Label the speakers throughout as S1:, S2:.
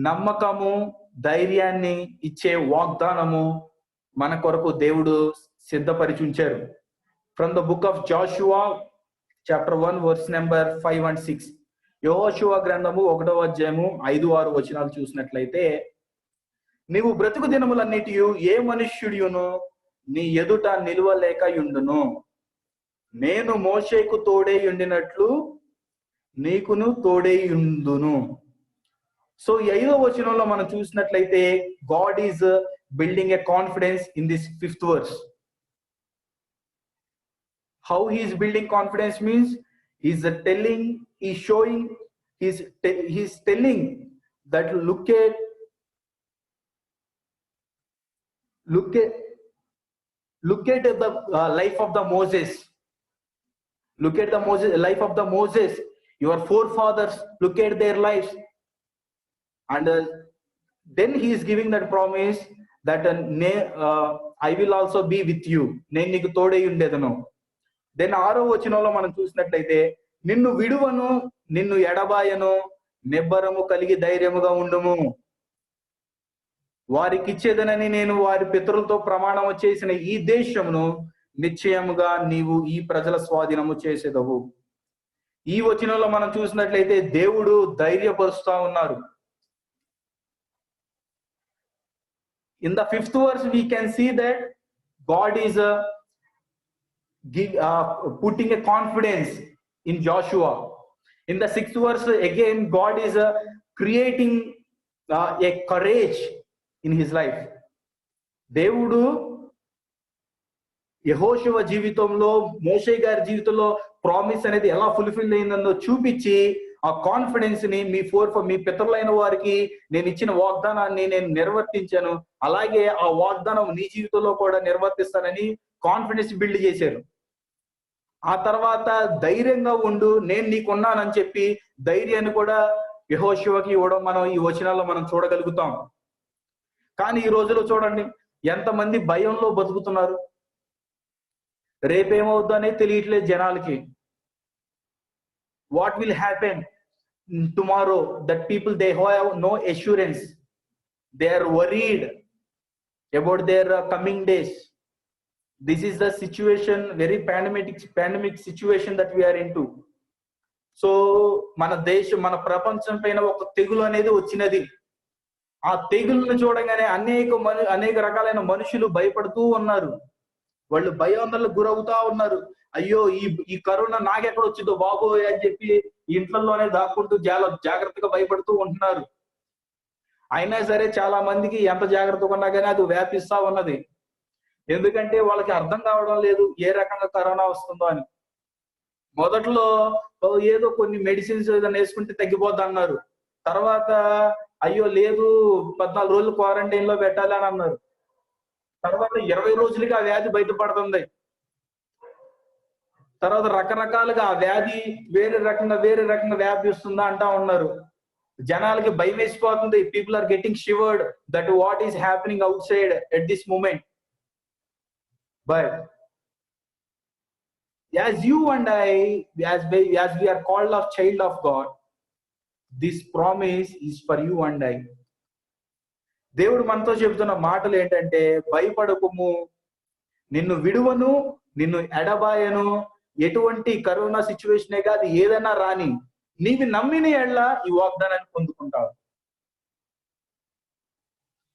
S1: నమ్మకము, ధైర్యాన్ని ఇచ్చే వాగ్దానము మన కొరకు దేవుడు సిద్ధపరిచి ఉంచారు. From the book of Joshua chapter 1 verse number 5 and 6. యెహోషువ గ్రంథము 1వ అధ్యాయము 5-6 వచనాలు చూసినట్లయితే, నీవు బ్రతుకు దినములన్నిటియు ఏ మనుష్యుడియును నీ ఎదుట నిలువలేక యుండును. నేను మోషేకు తోడై ఉండినట్లు నీకును తోడై ఉండును. సో ఈ 5వ వచనంలో మనం చూసినట్లయితే God is building a confidence in this 5th verse. How he is building confidence means he's telling that look at the life of the Moses. Look at the life of the Moses. Your forefathers, look at their lives. And then he is giving that promise that I will also be with you. నేను నీకు తోడై ఉండేదను. Then 6వ వచనంలో మనం చూసినట్లయితే, నిన్ను విడువను, నిన్ను ఎడబాయను, నిబ్బరము కలిగి ధైర్యముగా ఉండుము. వారికిచ్చేదనని నేను వారి పితరులతో ప్రమాణము చేసిన ఈ దేశమును నిశ్చయముగా నీవు ఈ ప్రజల స్వాధీనము చేసేదవు. ఈ వచనంలో మనం చూసినట్లయితే దేవుడు ధైర్యపరుస్తా ఉన్నారు. In the 5th verse we can see that God is putting a confidence in Joshua. In the 6th verse again God is creating a courage in his life. దేవుడు యెహోషువ జీవితంలో, మోషే గారి జీవితంలో ప్రామిస్ అనేది ఎలా ఫుల్ఫిల్ అయిందో చూపించి ఆ కాన్ఫిడెన్స్ ని మీ పితరులైన వారికి నేను ఇచ్చిన వాగ్దానాన్ని నేను నిర్వర్తించాను, అలాగే ఆ వాగ్దానం నీ జీవితంలో కూడా నిర్వర్తిస్తానని కాన్ఫిడెన్స్ బిల్డ్ చేశారు. ఆ తర్వాత ధైర్యంగా ఉండు, నేను నీకున్నానని చెప్పి ధైర్యాన్ని కూడా యెహోషువకి ఇవ్వడం మనం ఈ వచనాల్లో మనం చూడగలుగుతాం. కానీ ఈ రోజులో చూడండి, ఎంతమంది భయంలో బతుకుతున్నారు. రేపేమవుద్దో అనేది తెలియట్లేదు జనాలకి. What will happen tomorrow? That people, they have no assurance. They are worried about their coming days. This is the situation, very pandemic situation that we are into. So మన ప్రపంచం పైన ఒక తెగులు అనేది వచ్చినది. ఆ తెగులను చూడగానే అనేక రకాలైన మనుషులు భయపడుతూ ఉన్నారు. వాళ్ళు భయాందోళనకు గురవుతా ఉన్నారు. అయ్యో ఈ కరోనా నాకెక్కడ వచ్చిందో బాబోయ్ అని చెప్పి ఇంట్లోనే దాక్కుంటూ జాగ్రత్తగా భయపడుతూ ఉంటున్నారు. అయినా సరే చాలా మందికి ఎంత జాగ్రత్తగా ఉన్నా కానీ అది వ్యాపిస్తా ఉన్నది. ఎందుకంటే వాళ్ళకి అర్థం కావడం లేదు ఏ రకంగా కరోనా వస్తుందో అని. మొదట్లో ఏదో కొన్ని మెడిసిన్స్ ఏదైనా వేసుకుంటే తగ్గిపోద్ది అన్నారు. తర్వాత అయ్యో లేదు 14 రోజులు క్వారంటైన్ లో పెట్టాలి అని అన్నారు. తర్వాత 20 రోజులకి ఆ వ్యాధి బయటపడుతుంది. తర్వాత రకరకాలుగా ఆ వ్యాధి వేరే రకంగా వ్యాపిస్తుందా అంటా ఉన్నారు. జనాలకి భయం వేసిపోతుంది. People are getting shivered that what is happening outside at this moment. But as you and I, as we are called a child of God, this promise is for you and I. దేవుడు మనతో చెబుతున్న మాటలు ఏంటంటే, భయపడకుము, నిన్ను విడువను, నిన్ను ఎడబాయను. ఎటువంటి కరోనా సిచ్యువేషనే కాదు, ఏదైనా రాని, నీవి నమ్మిన ఎడ్ల ఈ వాగ్దానాన్ని పొందుకుంటావు.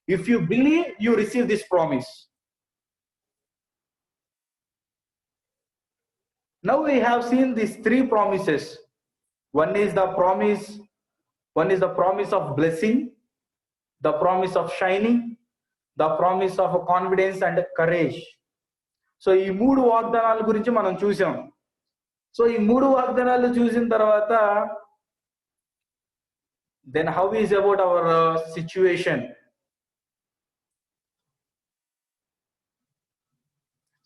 S1: If you believe, you receive this promise. Now we have seen these 3 promises. One is the promise of blessing, the promise of shining, the promise of confidence and courage. So ఈ 3 వాగ్దానాల గురించి మనం చూసాం. సో ఈ 3 వాగ్దానాలు చూసిన తర్వాత then how is about our situation?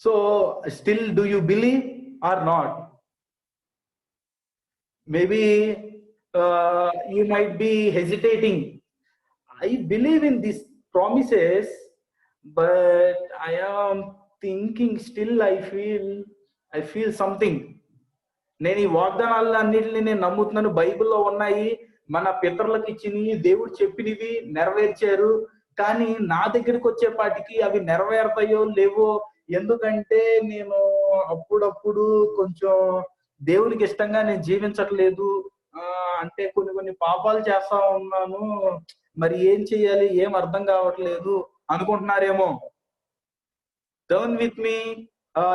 S1: So still do you believe or not? Maybe you might be hesitating. I believe in these promises, but I am thinking still I feel something. నేను ఈ వాగ్దానాలన్నిటిని నేను నమ్ముతున్నాను, బైబిల్లో ఉన్నాయి, మన పితరులకు ఇచ్చినవి, దేవుడు చెప్పినవి నెరవేర్చారు. కానీ నా దగ్గరికి వచ్చేపాటికి అవి నెరవేరుతాయో లేవో, ఎందుకంటే నేను అప్పుడప్పుడు కొంచెం దేవునికి ఇష్టంగా నేను జీవించట్లేదు. అంటే కొన్ని కొన్ని పాపాలు చేస్తా ఉన్నాను. మరి ఏం చేయాలి? ఏం అర్థం కావట్లేదు అనుకుంటున్నారేమో. Turn with me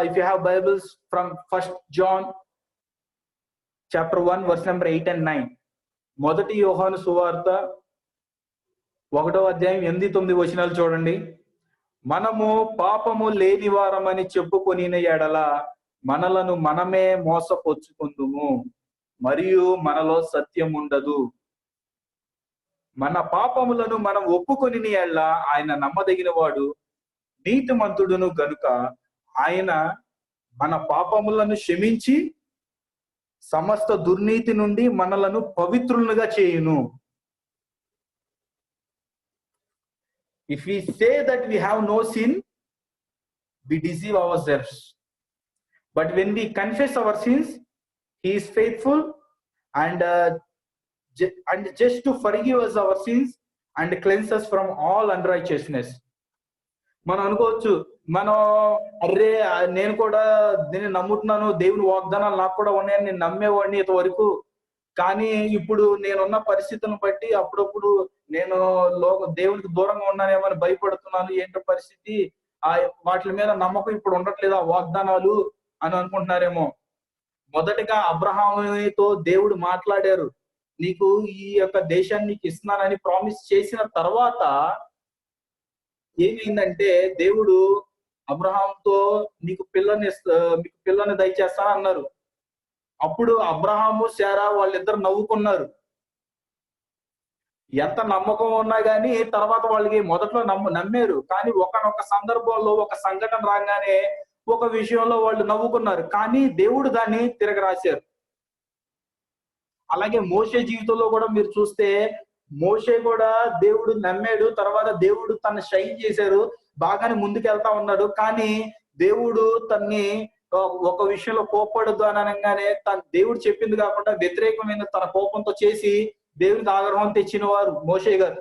S1: if you have Bibles from 1 John chapter 1 verse number 8 and 9. మొదటి యోహాను సువార్త 1వ అధ్యాయం 8-9 వచనాలు చూడండి. మనము పాపము లేని వారమని చెప్పుకొనిన ఎడల మనలను మనమే మోసపుచ్చుకుందుము, మరియు మనలో సత్యం ఉండదు. మన పాపములను మనం ఒప్పుకొనిన ఎడల ఆయన నమ్మదగిన వాడు, నీతిమంతుడును గనుక ఆయన మన పాపములను క్షమించి సమస్త దుర్నీతి నుండి మనలను పవిత్రులుగా చేయును. If we say that we have no sin, we deceive ourselves. But when we confess our sins, he is faithful and just to forgive us our sins and cleanse us from all unrighteousness. మనం అనుకోవచ్చు, మనం అరే నేను కూడా దీన్ని నమ్ముతున్నాను, దేవుని వాగ్దానాలు నాకు కూడా ఉన్నాయని నేను నమ్మేవాడిని ఇంతవరకు. కానీ ఇప్పుడు నేనున్న పరిస్థితులను బట్టి అప్పుడప్పుడు నేను దేవునికి దూరంగా ఉన్నానేమో అని భయపడుతున్నాను. ఏంటో పరిస్థితి, వాటి మీద నమ్మకం ఇప్పుడు ఉండట్లేదు, ఆ వాగ్దానాలు అని అనుకుంటున్నారేమో. మొదటగా అబ్రహాముతో దేవుడు మాట్లాడారు, నీకు ఈ యొక్క దేశాన్ని నీకు ఇస్తున్నానని ప్రామిస్ చేసిన తర్వాత ఏమైందంటే, దేవుడు అబ్రహాంతో మీకు పిల్లని దయచేస్తాను అన్నారు. అప్పుడు అబ్రహాము శారా వాళ్ళిద్దరు నవ్వుకున్నారు. ఎంత నమ్మకం ఉన్నా గానీ తర్వాత వాళ్ళకి మొదట్లో నమ్మారు. కానీ ఒకనొక సందర్భంలో ఒక సంఘటన రాగానే ఒక విషయంలో వాళ్ళు నవ్వుకున్నారు. కానీ దేవుడు దాన్ని తిరగరాశారు. అలాగే మోషే జీవితంలో కూడా మీరు చూస్తే, మోషే కూడా దేవుడు నమ్మాడు. తర్వాత దేవుడు తన షైన్ చేశారు, బాగానే ముందుకెళ్తా ఉన్నాడు. కానీ దేవుడు తన్ని ఒక విషయంలో కోప్పడద్దు అని అనగానే దేవుడు చెప్పింది కాకుండా వ్యతిరేకమైన తన కోపంతో చేసి దేవునికి ఆగ్రహం తెచ్చిన వారు మోషే గారు.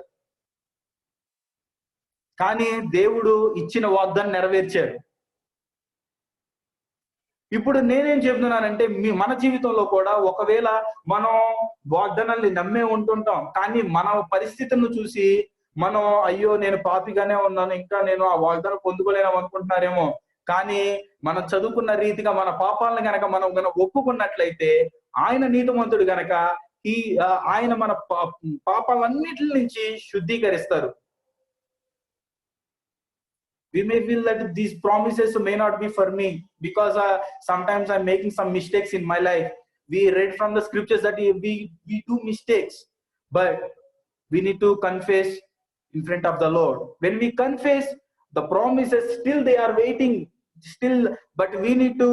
S1: కానీ దేవుడు ఇచ్చిన వాగ్దానం నెరవేర్చాడు. ఇప్పుడు నేనేం చెప్తున్నానంటే, మన జీవితంలో కూడా ఒకవేళ మనం వాగ్దానాల్ని నమ్మే ఉంటుంటాం, కానీ మన పరిస్థితులను చూసి మనం అయ్యో నేను పాపిగానే ఉన్నాను, ఇంకా నేను ఆ వాగ్దానం పొందుకోలేను అనుకుంటున్నారేమో. కానీ మనం చదువుకున్న రీతిగా మన పాపాలను గనక మనం ఒప్పుకున్నట్లయితే ఆయన నీతిమంతుడు గనక ఆయన మన పాపాలన్నిటి నుంచి శుద్ధీకరిస్తారు. We may feel that these promises may not be for me because sometimes I'm making some mistakes in my life. We read from the scriptures that we do mistakes, but we need to confess in front of the Lord. When we confess, the promises still they are waiting, but we need to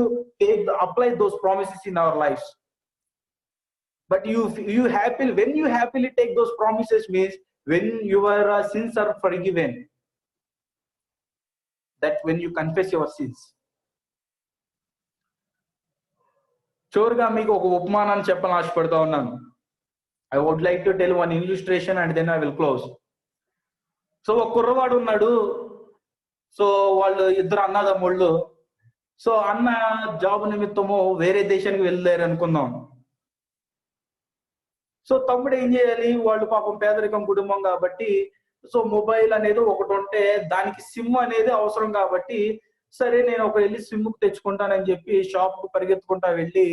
S1: apply those promises in our lives. But when you happily take those promises means when your sins are forgiven. That when you confess your sins. చివరిగా మీకు ఒక ఉపమానాన్ని చెప్పాలని ఆశపడుతూ ఉన్నాను. I would like to tell one illustration and then I will close. So ఒక కుర్రవాడు ఉన్నాడు. So వాళ్ళు ఇద్దరు అన్నదమ్ముళ్ళు. సో అన్న జాబ్ నిమిత్తము వేరే దేశానికి వెళ్ళారు అనుకుందాం. సో తమ్ముడు ఏం చేయాలి, వాళ్ళు పాపం పేదరికం కుటుంబం కాబట్టి, సో మొబైల్ అనేది ఒకటి ఉంటే దానికి సిమ్ అనేది అవసరం కాబట్టి, సరే నేను వెళ్ళి సిమ్ తెచ్చుకుంటానని చెప్పి షాప్ కు పరిగెత్తుకుంటా వెళ్ళి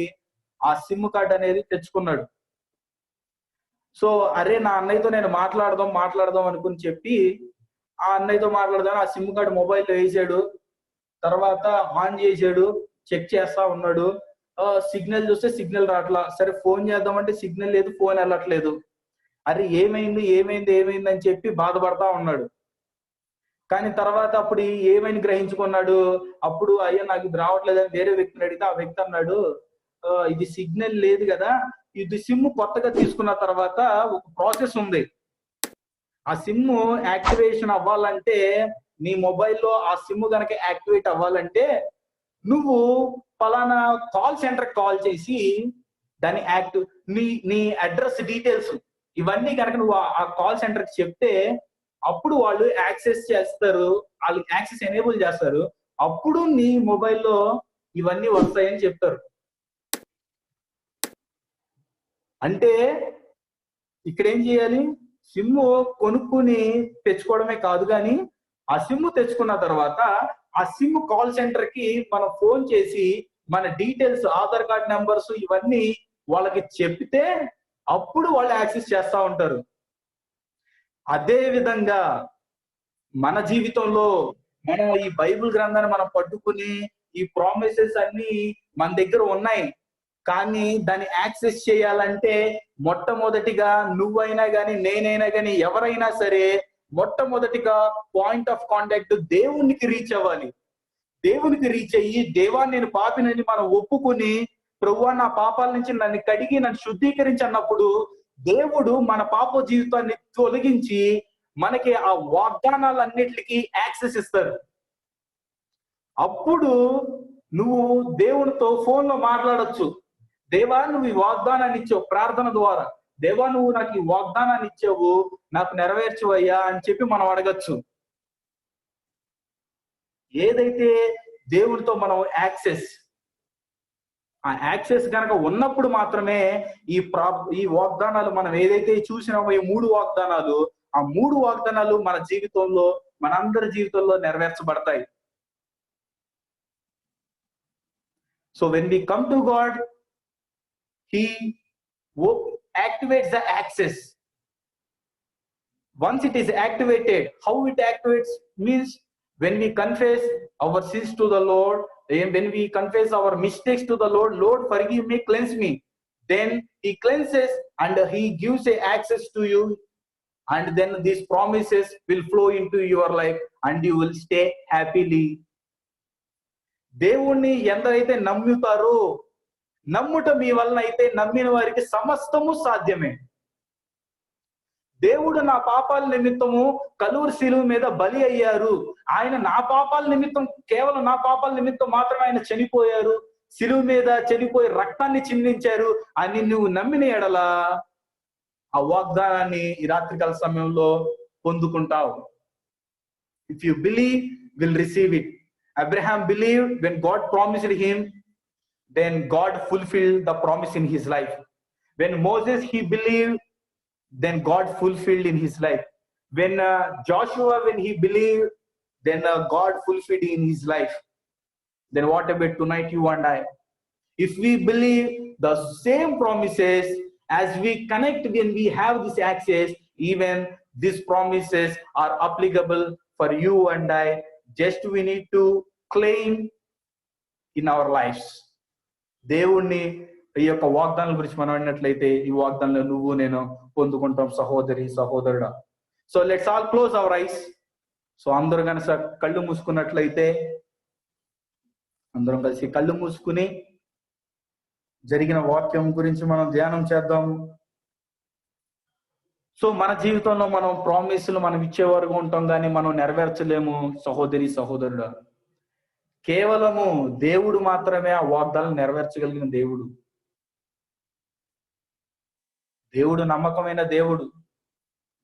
S1: ఆ సిమ్ కార్డ్ అనేది తెచ్చుకున్నాడు. సో అరే నా అన్నయ్యతో నేను మాట్లాడదాం అనుకుని చెప్పి ఆ అన్నయ్యతో మాట్లాడదాం ఆ సిమ్ కార్డ్ మొబైల్లో వేసాడు. తర్వాత ఆన్ చేసాడు, చెక్ చేస్తా ఉన్నాడు. సిగ్నల్ చూస్తే సిగ్నల్ రావట్లా. సరే ఫోన్ చేద్దామంటే సిగ్నల్ లేదు, ఫోన్ వెళ్ళట్లేదు. అరే ఏమైంది అని చెప్పి బాధపడతా ఉన్నాడు. కానీ తర్వాత అప్పుడు ఏమైంది గ్రహించుకున్నాడు. అప్పుడు అయ్యో నాకు ఇది రావట్లేదని వేరే వ్యక్తిని అడిగితే ఆ వ్యక్తి అన్నాడు, ఇది సిగ్నల్ లేదు కదా, ఇది సిమ్ కొత్తగా తీసుకున్న తర్వాత ఒక ప్రాసెస్ ఉంది. ఆ సిమ్ యాక్టివేషన్ అవ్వాలంటే, నీ మొబైల్లో ఆ సిమ్ కనుక యాక్టివేట్ అవ్వాలంటే నువ్వు పలానా కాల్ సెంటర్ కాల్ చేసి దాని నీ అడ్రస్ డీటెయిల్స్ ఇవన్నీ కనుక నువ్వు ఆ కాల్ సెంటర్ కి చెప్తే అప్పుడు వాళ్ళు యాక్సెస్ చేస్తారు, వాళ్ళు యాక్సెస్ ఎనేబుల్ చేస్తారు, అప్పుడు నీ మొబైల్లో ఇవన్నీ వస్తాయని చెప్తారు. అంటే ఇక్కడ ఏం చేయాలి, సిమ్ కొనుక్కుని తెచ్చుకోవడమే కాదు, కానీ ఆ సిమ్ తెచ్చుకున్న తర్వాత ఆ సిమ్ కాల్ సెంటర్ కి మనం ఫోన్ చేసి మన డీటెయిల్స్, ఆధార్ కార్డ్ నెంబర్స్ ఇవన్నీ వాళ్ళకి చెప్తే అప్పుడు వాళ్ళు యాక్సెస్ చేస్తా ఉంటారు. అదే విధంగా మన జీవితంలో మనం ఈ బైబిల్ గ్రంథాన్ని మనం పట్టుకుని ఈ ప్రామిసెస్ అన్ని మన దగ్గర ఉన్నాయి, కానీ దాన్ని యాక్సెస్ చేయాలంటే మొట్టమొదటిగా నువ్వైనా కానీ నేనైనా కానీ ఎవరైనా సరే మొట్టమొదటిగా పాయింట్ ఆఫ్ కాంటాక్ట్ దేవునికి రీచ్ అవ్వాలి. దేవునికి రీచ్ అయ్యి, దేవా నేను పాపినని మనం ఒప్పుకుని, ప్రభువా నా పాపాల నుంచి నన్ను కడిగి నన్ను శుద్ధీకరించి అన్నప్పుడు దేవుడు మన పాప జీవితాన్ని తొలగించి మనకి ఆ వాగ్దానాలన్నిటికీ యాక్సెస్ ఇస్తారు. అప్పుడు నువ్వు దేవునితో ఫోన్ లో మాట్లాడొచ్చు. దేవా నువ్వు ఈ వాగ్దానాన్ని ఇచ్చావు ప్రార్థన ద్వారా, దేవా నువ్వు నాకు ఈ వాగ్దానాన్ని ఇచ్చావు, నాకు నెరవేర్చువయ్యా అని చెప్పి మనం అడగచ్చు. ఏదైతే దేవునితో మనం ఆ యాక్సెస్ కనుక ఉన్నప్పుడు మాత్రమే ఈ వాగ్దానాలు మనం ఏదైతే చూసినామో ఈ 3 వాగ్దానాలు, ఆ 3 వాగ్దానాలు మన జీవితంలో, మనందరి జీవితంలో నెరవేర్చబడతాయి. So when we come to God, he activates the access. Once it is activated, how it activates means when we confess our sins to the Lord, and when we confess our mistakes to the Lord, Lord forgive me, cleanse me, then he cleanses and he gives a access to you, and then these promises will flow into your life and you will stay happily. దేవుణ్ణి ఎందరైతే నమ్ముతారో, నమ్ముట మీ వలన అయితే నమ్మిన వారికి సమస్తము సాధ్యమే. దేవుడు నా పాపాల నిమిత్తము కలువరి శిలువ మీద బలి అయ్యారు, ఆయన నా పాపాల నిమిత్తం, కేవలం నా పాపాల నిమిత్తం మాత్రమే ఆయన చనిపోయారు, శిలువ మీద చనిపోయి రక్తాన్ని చిందించారు అని నువ్వు నమ్మిన ఎడల ఆ వాగ్దానాన్ని ఈ రాత్రికాల సమయంలో పొందుకుంటావు. If you believe, will receive it. Abraham believed when God promised him, then God fulfilled the promise in his life. When Moses, he believed, then God fulfilled in his life. When Joshua, when he believed, then God fulfilled in his life. Then what about tonight, you and I? If we believe the same promises, as we connect, when we have this access, even these promises are applicable for you and I. Just we need to claim in our lives. దేవుణ్ణి ఈ యొక్క వాగ్దానాల గురించి మనం అన్నట్లయితే ఈ వాగ్దానాలు నువ్వు నేను పొందుకుంటాం సహోదరి సహోదరుడా. So let's all close our eyes. So అందరూ కనుక కళ్ళు మూసుకున్నట్లయితే అందరం కలిసి కళ్ళు మూసుకుని జరిగిన వాక్యం గురించి మనం ధ్యానం చేద్దాము. సో మన జీవితంలో మనం ప్రామిస్లు మనం ఇచ్చేవారుగా ఉంటాం, కానీ మనం నెరవేర్చలేము సహోదరి సహోదరుడు. కేవలము దేవుడు మాత్రమే ఆ వాగ్దానాలు నెరవేర్చగలిగిన దేవుడు. దేవుడు నమ్మకమైన దేవుడు.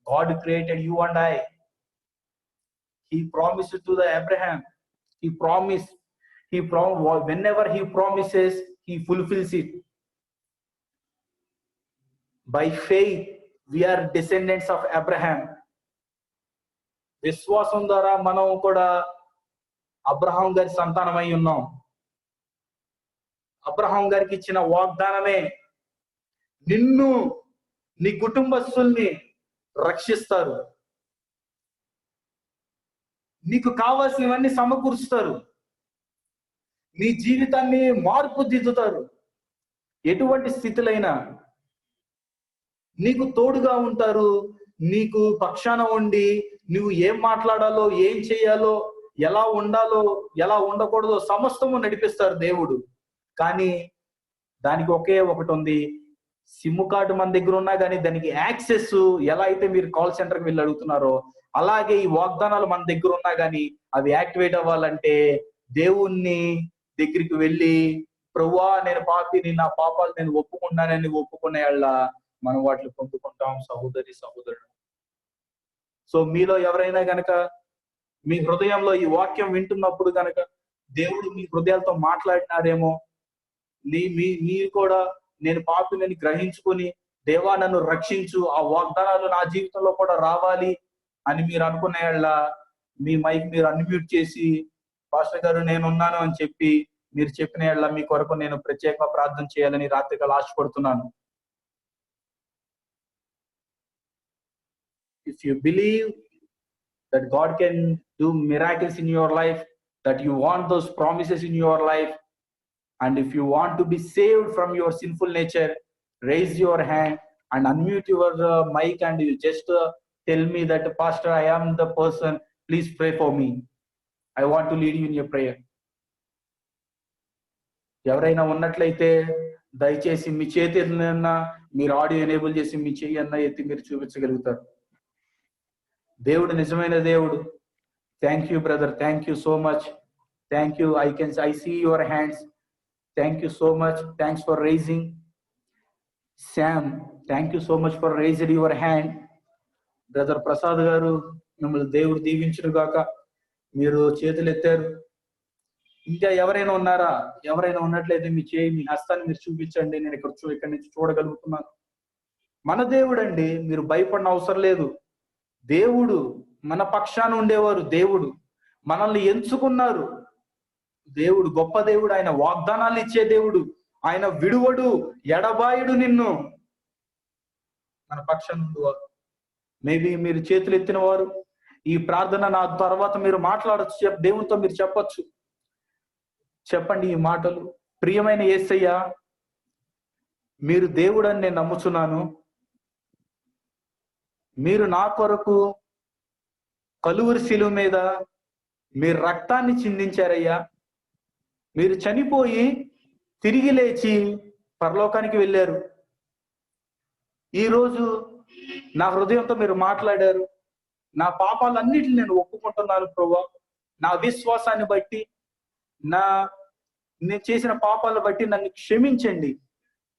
S1: God created you and I. He promised to the Abraham. Whenever he promises, he fulfills it. By faith, we are descendants of Abraham. విశ్వాసం ద్వారా మనం కూడా అబ్రహాం గారి సంతానమై ఉన్నాం. అబ్రహాం గారికి ఇచ్చిన వాగ్దానమే నిన్ను, నీ కుటుంబస్తుల్ని రక్షిస్తారు, నీకు కావాల్సినవన్నీ సమకూరుస్తారు, నీ జీవితాన్ని మార్పు దిద్దుతారు. ఎటువంటి స్థితిలైనా నీకు తోడుగా ఉంటారు. నీకు పక్షాన ఉండి నువ్వు ఏం మాట్లాడాలో, ఏం చేయాలో, ఎలా ఉండాలో, ఎలా ఉండకూడదో సమస్తము నడిపిస్తారు దేవుడు. కానీ దానికి ఒకే ఒకటి ఉంది, సిమ్ కార్డు మన దగ్గర ఉన్నా కానీ దానికి యాక్సెస్ ఎలా అయితే మీరు కాల్ సెంటర్కి వెళ్ళి అడుగుతున్నారో అలాగే ఈ వాగ్దానాలు మన దగ్గర ఉన్నా కానీ అవి యాక్టివేట్ అవ్వాలంటే దేవుణ్ణి దగ్గరికి వెళ్ళి, ప్రభువా నేను పాపిని, నా పాపాలు నేను ఒప్పుకున్నానని ఒప్పుకునే వాళ్ళ మనం వాటిని పొందుకుంటాం సహోదరి సహోదరుడు. సో మీలో ఎవరైనా గనక మీ హృదయంలో ఈ వాక్యం వింటున్నప్పుడు గనక దేవుడు మీ హృదయాలతో మాట్లాడినారేమో, మీరు కూడా నేను పాపిని గ్రహించుకొని దేవా నన్ను రక్షించు, ఆ వాగ్దానాలు నా జీవితంలో కూడా రావాలి అని మీరు అనుకునేళ్ళ మీ మైక్ మీరు అన్మ్యూట్ చేసి పాస్టర్ గారు నేనున్నాను అని చెప్పి మీరు చెప్పిన మీ కొరకు నేను ప్రత్యేకంగా ప్రార్థన చేయాలని రాత్రికాల ఆశపడుతున్నాను. If you believe that God can do miracles in your life, that you want those promises in your life, and if you want to be saved from your sinful nature, raise your hand and unmute your mic and you just tell me that Pastor, I am the person, please pray for me. I want to lead you in your prayer. ఎవరైనా ఉన్నట్లయితే దయచేసి మీ చేతి మీరు audio enable చేసి మీ చెయ్యి అన్న ఎత్తి మీరు చూపించగలుగుతారు. దేవుడు నిజమైన దేవుడు. Thank you brother, thank you so much, thank you. I see your hands. Thank you so much. Thanks for raising. Sam, thank you so much for raising your hand. Brother Prasad garu, మిమ్మల్ని దేవుడు దీవించును గాక. మీరు చేతులు ఎత్తారు. ఇంకా ఎవరైనా ఉన్నారా? ఎవరైనా ఉన్నట్లయితే మీ చేయి, మీ హస్తాన్ని మీరు చూపించండి. నేను ఇక్కడి నుంచి చూడగలుగుతున్నాను. మన దేవుడు అండి, మీరు భయపడిన అవసరం లేదు. దేవుడు మన పక్షాన ఉండేవారు. దేవుడు మనల్ని ఎంచుకున్నారు. దేవుడు గొప్ప దేవుడు. ఆయన వాగ్దానాలు ఇచ్చే దేవుడు. ఆయన విడువడు, ఎడబాయుడు నిన్ను. మన పక్షాన ఉండేవారు. మేబీ మీరు చేతులు ఎత్తిన వారు ఈ ప్రార్థన నా తర్వాత మీరు మాట్లాడచ్చు, దేవునితో మీరు చెప్పచ్చు. చెప్పండి ఈ మాటలు. ప్రియమైన యేసయ్య, మీరు దేవుడు అని నేను నమ్ముచున్నాను. మీరు నా కొరకు కలువరి శిలువ మీద మీరు రక్తాన్ని చిందించారయ్యా. మీరు చనిపోయి తిరిగి లేచి పరలోకానికి వెళ్ళారు. ఈరోజు నా హృదయంతో మీరు మాట్లాడారు. నా పాపాలన్నిటిని నేను ఒప్పుకుంటున్నాను ప్రభువా. నా విశ్వాసాన్ని బట్టి, నేను చేసిన పాపాలను బట్టి నన్ను క్షమించండి.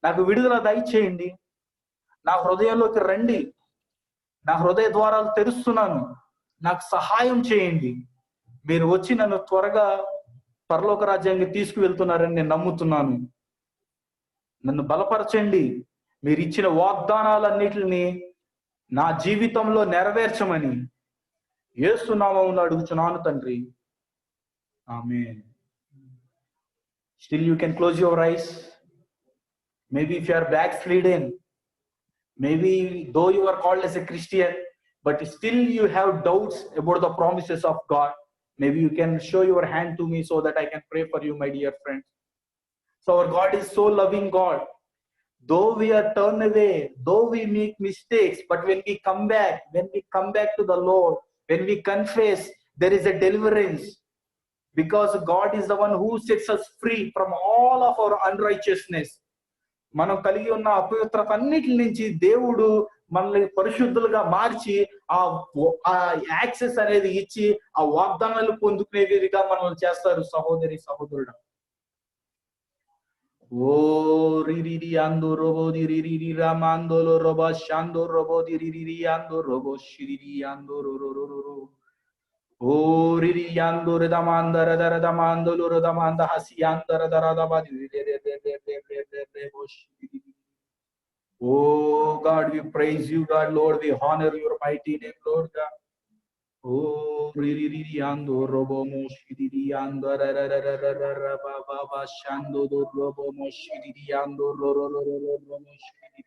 S1: నాకు విడుదల దయచేయండి. నా హృదయంలోకి రండి. నా హృదయ ద్వారాలు తెరుస్తున్నాను. నాకు సహాయం చేయండి. మీరు వచ్చి నన్ను త్వరగా పరలోక రాజ్యానికి తీసుకువెళ్తున్నారని నేను నమ్ముతున్నాను. నన్ను బలపరచండి. మీరు ఇచ్చిన వాగ్దానాలన్నిటిని నా జీవితంలో నెరవేర్చమని యేసు నామములో అడుగుచున్నాను తండ్రి. ఆమేన్. Still you can close your eyes. Maybe if you are backslidden, maybe though you are called as a Christian, but still you have doubts about the promises of God, maybe you can show your hand to me so that I can pray for you, my dear friends. So our God is so loving God. Though we are turned away, though we make mistakes, but when we come back to the Lord, when we confess, there is a deliverance. Because God is the one who sets us free from all of our unrighteousness. మనం కలిగి ఉన్న అపవిత్రత అన్నిటి నుంచి దేవుడు మనల్ని పరిశుద్ధులుగా మార్చి ఆ యాక్సెస్ అనేది ఇచ్చి ఆ వాగ్దానాలు పొందుకునే విధిగా మనల్ని చేస్తారు సహోదరి సహోదరుడు. ఓ రిరి ఆందో రోబో దిరి రామాందోలో రోబా శాందో రోబో దిరి ఆందో రోబో షిరి ఆందో రో ఓ రిరి ఆందో రదమాందర దరదమాందోలో రదమాంద హసియాందర దరదబాది Oh God, we praise you, God, Lord. We honor your mighty name, Lord God. Oh, riri ando robo moshiri ando ra ra ra ra ra ra ra ba ba ba shando do robo moshiri ando ro ro ro ro ro moshiri.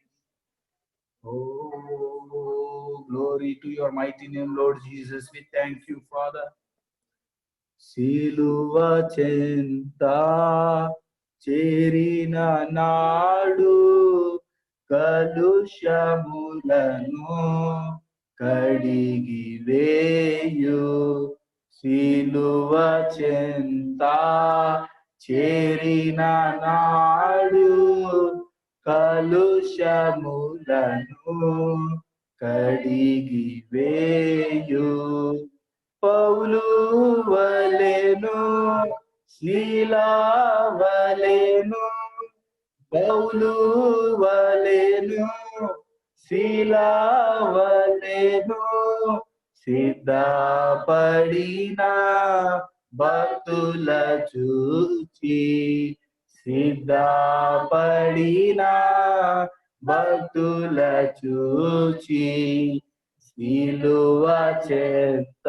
S1: Oh, glory to your mighty name, Lord Jesus. We thank you, Father. Siluva chenta cherina naadu కలుషములను కడిగి వేయు సిలువ చెంత చేరిన నాడు కలుషములను కడిగి వేయు పౌలు వలెను శీలా వలెను పౌలు వలెను శిలావలెను సిద్ధపడిన భక్తుల చూచి సిద్ధపడిన భక్తుల చూచి సిలువ చెత్త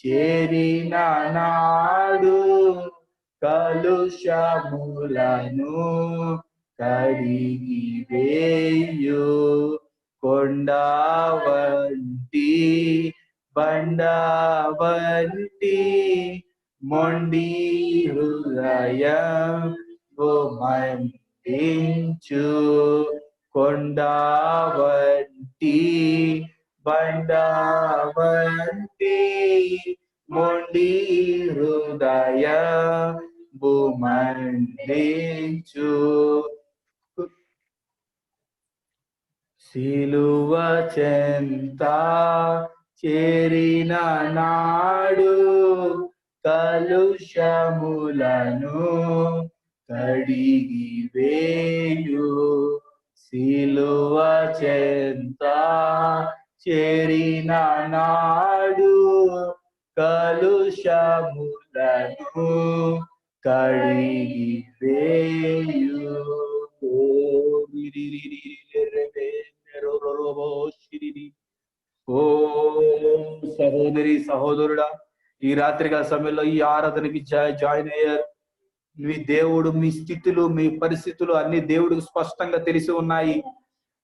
S1: చేరిన నాడు కలుషములను కడిగి వేయు కొండ వంటి బండ వంటి మొండి హృదయం మండించు కొండ వంటి బండ వంటి మొండి హృదయం మండించు సిలువ చెంత చేరిన నాడు కలుషములను కడిగి వేయు సిలువ చెంత చేరిన నాడు కలుషములను కడిగి వేయు ఓ సహోదరి సహోదరుడా, ఈ రాత్రికాల సమయంలో ఈ ఆరాధనకి జాయిన్ అయ్యారు. మీ దేవుడు మీ స్థితులు మీ పరిస్థితులు అన్ని దేవుడికి స్పష్టంగా తెలిసి ఉన్నాయి.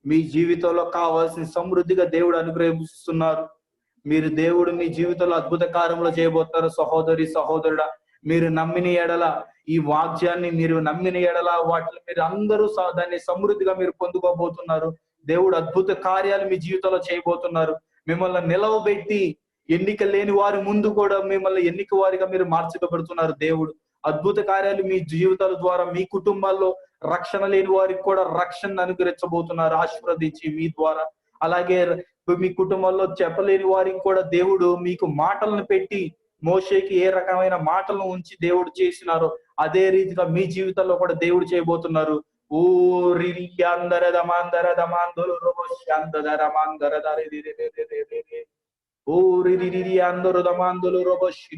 S1: మీ జీవితంలో కావాల్సిన సమృద్ధిగా దేవుడు అనుగ్రహిస్తున్నారు. మీరు దేవుడు మీ జీవితంలో అద్భుత కార్యములు చేయబోతున్నారు. సహోదరి సహోదరుడా, మీరు నమ్మిన ఎడల ఈ వాక్యాన్ని మీరు నమ్మిన ఎడల వాటిని మీరు అందరూ దాన్ని సమృద్ధిగా మీరు పొందుకోబోతున్నారు. దేవుడు అద్భుత కార్యాలు మీ జీవితంలో చేయబోతున్నారు. మిమ్మల్ని నిలవబెట్టి ఎన్నిక లేని వారి ముందు కూడా మిమ్మల్ని ఎన్నిక వారిగా మీరు మార్చబడుతున్నారు. దేవుడు అద్భుత కార్యాలు మీ జీవితాల ద్వారా మీ కుటుంబాల్లో రక్షణ లేని వారికి కూడా రక్షణ అనుగ్రహించబోతున్నారు ఆశీర్వదించి మీ ద్వారా. అలాగే మీ కుటుంబంలో చెప్పలేని వారికి కూడా దేవుడు మీకు మాటలను పెట్టి మోషేకి ఏ రకమైన మాటలను ఉంచి దేవుడు చేసినారో అదే రీతిగా మీ జీవితంలో కూడా దేవుడు చేయబోతున్నారు. ఓ రిరి అందర దమాందర దమాందరు రోషందర మాందర దరే రే ఓ రిరి అందరు దమాందరు రోషి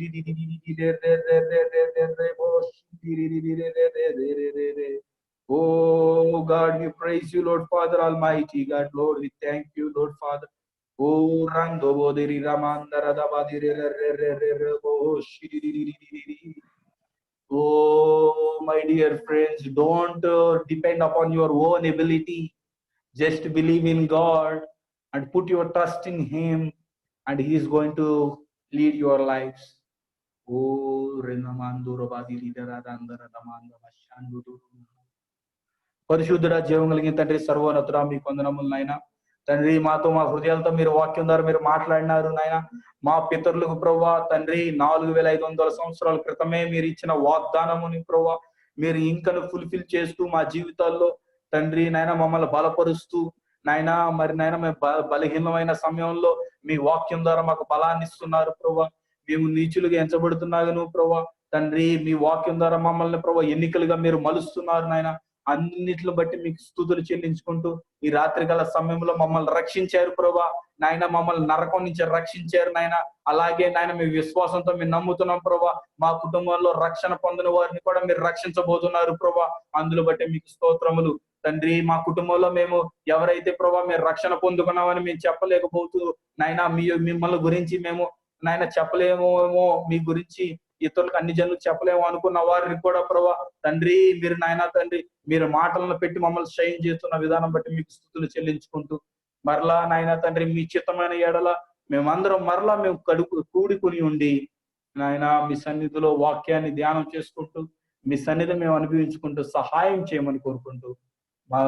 S1: రే. Oh God, we praise you, Lord Father Almighty. God, Lord, we thank you, Lord Father. Oh Rando Bodiri Ramandara Dabadiri Re Oh my dear friends, don't depend upon your own ability. Just believe in God and put your trust in Him, and He is going to lead your lives. Oh Renamanduro Badiri Radandara Damanda Mashandu. పరిశుద్ధుడ జీవం కలిగిన తండ్రి, సర్వోన్నతుడ, మీకు వందనములు నాయన. తండ్రి, మాతో మా హృదయాలతో మీరు వాక్యం ద్వారా మీరు మాట్లాడినారు నాయన. మా పితరులకు ప్రభువా తండ్రి 4500 సంవత్సరాల క్రితమే మీరు ఇచ్చిన వాగ్దానముని ప్రభువా మీరు ఇంకను ఫుల్ఫిల్ చేస్తూ మా జీవితాల్లో తండ్రి నాయన మమ్మల్ని బలపరుస్తూ నాయన మరి నాయన మేము బలహీనమైన సమయంలో మీ వాక్యం ద్వారా మాకు బలాన్ని ఇస్తున్నారు ప్రభువా. మేము నీచులుగా ఎంచబడుతున్నాను ప్రభువా తండ్రి, మీ వాక్యం ద్వారా మమ్మల్ని ప్రభువా ఎన్నికలుగా మీరు మలుస్తున్నారు నాయన. అన్నిటిని బట్టి మీకు స్తుతులు చెల్లించుకుంటూ ఈ రాత్రికాల సమయంలో మమ్మల్ని రక్షించారు ప్రభా నాయన. మమ్మల్ని నరకం నుంచి రక్షించారు నాయన. అలాగే నాయన మీ విశ్వాసంతో మేము నమ్ముతున్నాం ప్రభా. మా కుటుంబంలో రక్షణ పొందిన వారిని కూడా మీరు రక్షించబోతున్నారు ప్రభా. అందులో బట్టి మీకు స్తోత్రములు తండ్రి. మా కుటుంబంలో మేము ఎవరైతే ప్రభా మీరు రక్షణ పొందుకున్నామని మేము చెప్పలేకపోతూ నాయన మిమ్మల్ని గురించి మేము నాయన చెప్పలేమేమో, మీ గురించి ఇతరులకు అన్ని జనులకు చెప్పలేము అనుకున్న వారిని కూడా ప్రభా తండ్రి మీరు నాయన తండ్రి మీరు మాటలను పెట్టి మమ్మల్ని షైన్ చేస్తున్న విధానం బట్టి మీకు స్తుతులు చెల్లించుకుంటూ మరలా నాయన తండ్రి మీ చిత్తమైన ఎడల మేమందరం మరలా మేము కూడుకుని ఉండి నాయన మీ సన్నిధిలో వాక్యాన్ని ధ్యానం చేసుకుంటూ మీ సన్నిధి మేము అనుభవించుకుంటూ సహాయం చేయమని కోరుకుంటూ మా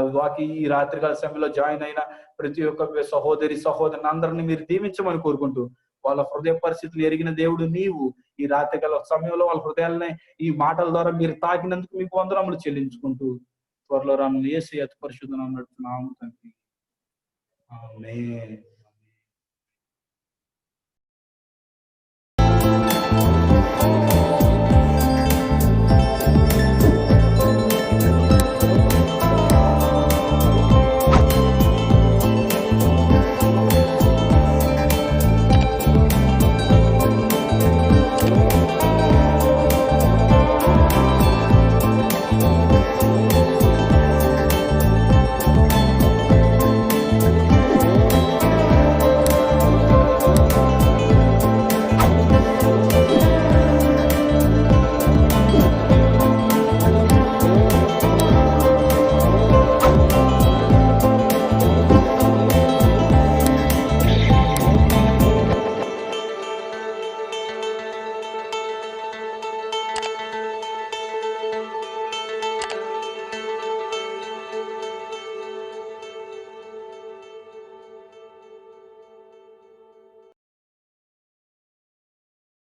S1: ఈ రాత్రికాల సమయంలో జాయిన్ అయిన ప్రతి ఒక్క సహోదరి సహోదరుని అందరినీ మీరు దీవించమని కోరుకుంటూ వాళ్ళ హృదయ పరిస్థితులు ఎరిగిన దేవుడు నీవు. ఈ రాత్రికాల సమయంలో వాళ్ళ హృదయాలని ఈ మాటల ద్వారా మీరు తాకినందుకు మీకు వందనములు చెల్లించుకుంటూ త్వరలో రాను యేసు అతి పరిశుద్ధ నామమున నడుచున్నాము తండ్రి. ఆమేన్.